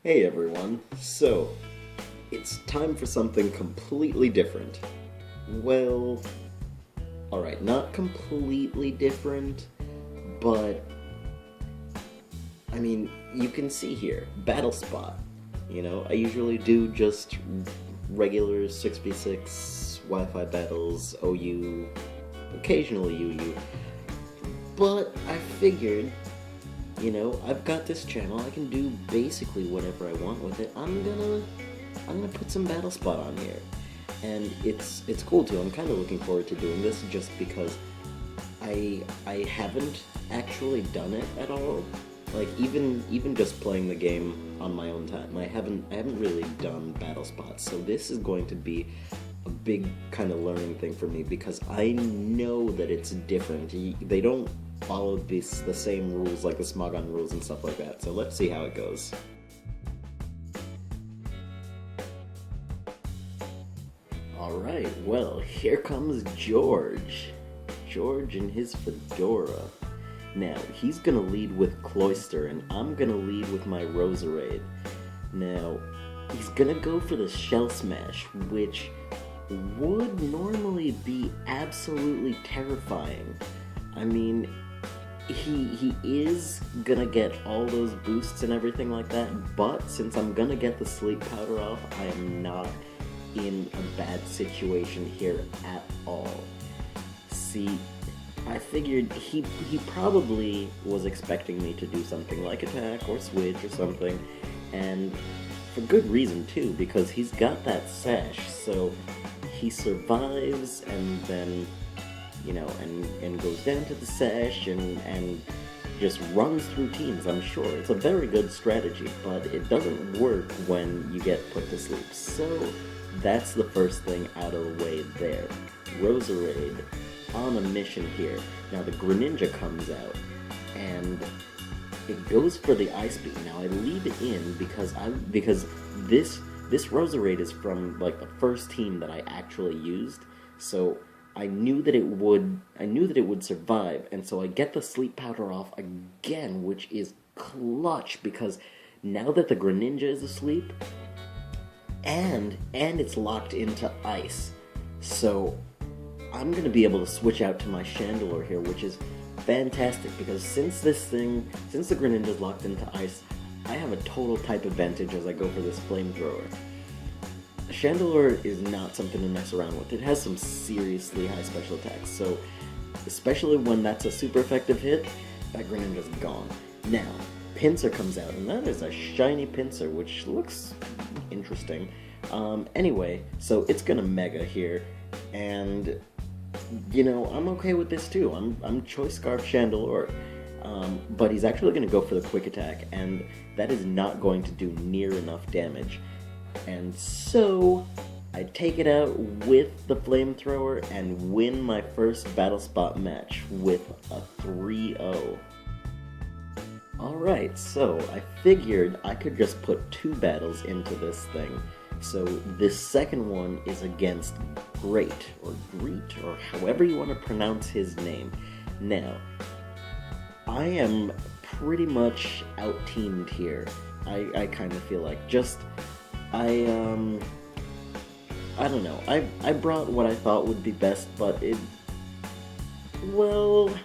Hey everyone, so it's time for something completely different. Well, alright, not completely different, but you can see here, Battle Spot. I usually do just regular 6v6 Wi-Fi battles, OU, occasionally UU, but I figured I've got this channel, I can do basically whatever I want with it. I'm gonna put some Battle Spot on here. And it's cool too. I'm kinda looking forward to doing this just because I haven't actually done it at all. Like even just playing the game on my own time. I haven't really done Battle Spot, so this is going to be a big kind of learning thing for me because I know that it's different. They don't follow the same rules like the Smogon rules and stuff like that, so let's see how it goes. Alright, well, here comes George. George and his fedora. Now, he's gonna lead with Cloister, and I'm gonna lead with my Roserade. Now, he's gonna go for the Shell Smash, which would normally be absolutely terrifying. I mean, he is gonna get all those boosts and everything like that, but since I'm gonna get the sleep powder off, I am not in a bad situation here at all. See, I figured he probably was expecting me to do something like attack or switch or something, and for good reason too, because he's got that sash, so he survives and then and goes down to the sash and just runs through teams, I'm sure. It's a very good strategy, but it doesn't work when you get put to sleep. So that's the first thing out of the way there. Roserade on a mission here. Now the Greninja comes out, and it goes for the Ice Beam. Now I leave it in because this Roserade is from like the first team that I actually used, so I knew that it would survive, and so I get the sleep powder off again, which is clutch because now that the Greninja is asleep, and it's locked into ice, so I'm gonna be able to switch out to my Chandelure here, which is fantastic because since the Greninja is locked into ice, I have a total type advantage as I go for this flamethrower. Chandelure is not something to mess around with. It has some seriously high special attacks, so especially when that's a super effective hit, that Greninja's gone. Now, Pinsir comes out, and that is a shiny Pinsir, which looks interesting. Anyway, so it's gonna Mega here, and I'm okay with this too. I'm Choice Scarf Chandelure. But he's actually gonna go for the quick attack, and that is not going to do near enough damage. And so, I take it out with the flamethrower and win my first Battle Spot match with a 3-0. Alright, so I figured I could just put 2 battles into this thing. So this second one is against Great, or Greet, or however you want to pronounce his name. Now, I am pretty much out-teamed here. I kind of feel like. I don't know. I brought what I thought would be best, but I don't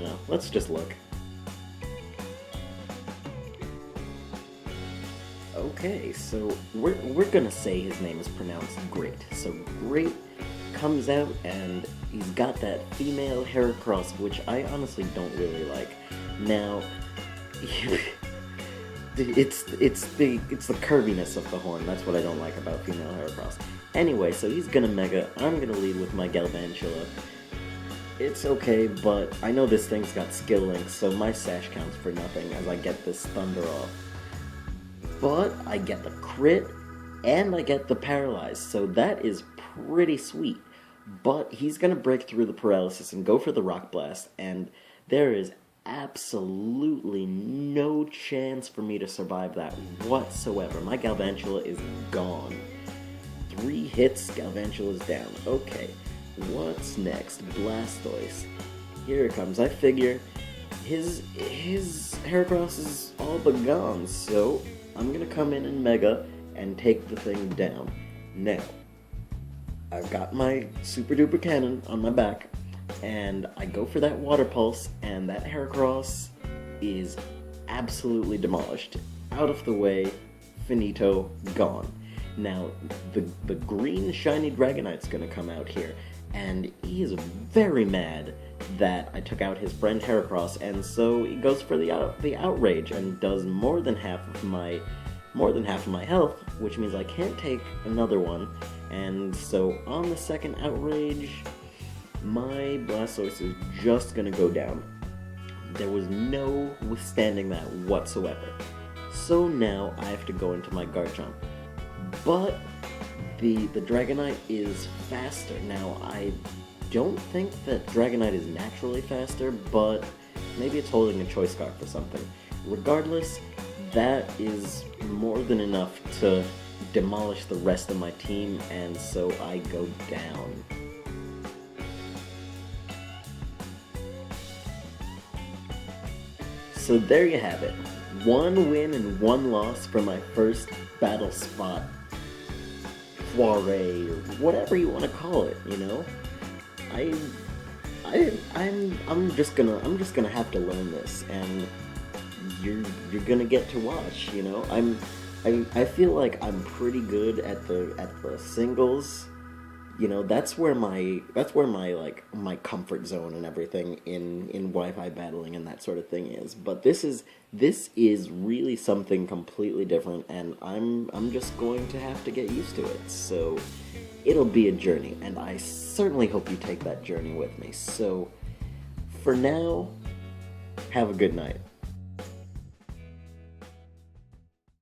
know. Let's just look. Okay, so we're gonna say his name is pronounced Great. So Great comes out, and he's got that female Heracross, which I honestly don't really like. Now, it's the curviness of the horn. That's what I don't like about female Heracross. Anyway, so he's gonna Mega. I'm gonna lead with my Galvantula. It's okay, but I know this thing's got skill links, so my sash counts for nothing as I get this Thunder off. But I get the crit, and I get the Paralyze, so that is pretty sweet. But he's gonna break through the paralysis and go for the Rock Blast, and there is absolutely no chance for me to survive that whatsoever. My Galvantula is gone. 3 hits, Galvantula's down. Okay, what's next? Blastoise. Here it comes. I figure his Heracross is all but gone, so I'm gonna come in Mega and take the thing down. Now, I've got my super duper cannon on my back, and I go for that water pulse, and that Heracross is absolutely demolished. Out of the way, finito, gone. Now, the green shiny Dragonite's gonna come out here, and he is very mad that I took out his friend Heracross, and so he goes for the outrage and does more than half of my health, which means I can't take another one. And so on the second outrage, my Blastoise is just gonna go down. There was no withstanding that whatsoever. So now I have to go into my Garchomp. But the Dragonite is faster. Now, I don't think that Dragonite is naturally faster, but maybe it's holding a Choice Scarf or something. Regardless, that is more than enough to demolish the rest of my team, and so I go down. So there you have it. 1 win and 1 loss for my first battle spot foray, or whatever you want to call it, you know? I'm just gonna have to learn this, and you're gonna get to watch, you know? I feel like I'm pretty good at the singles. You know, that's where my like my comfort zone and everything in Wi-Fi battling and that sort of thing is. But this is really something completely different, and I'm just going to have to get used to it. So it'll be a journey, and I certainly hope you take that journey with me. So for now, have a good night.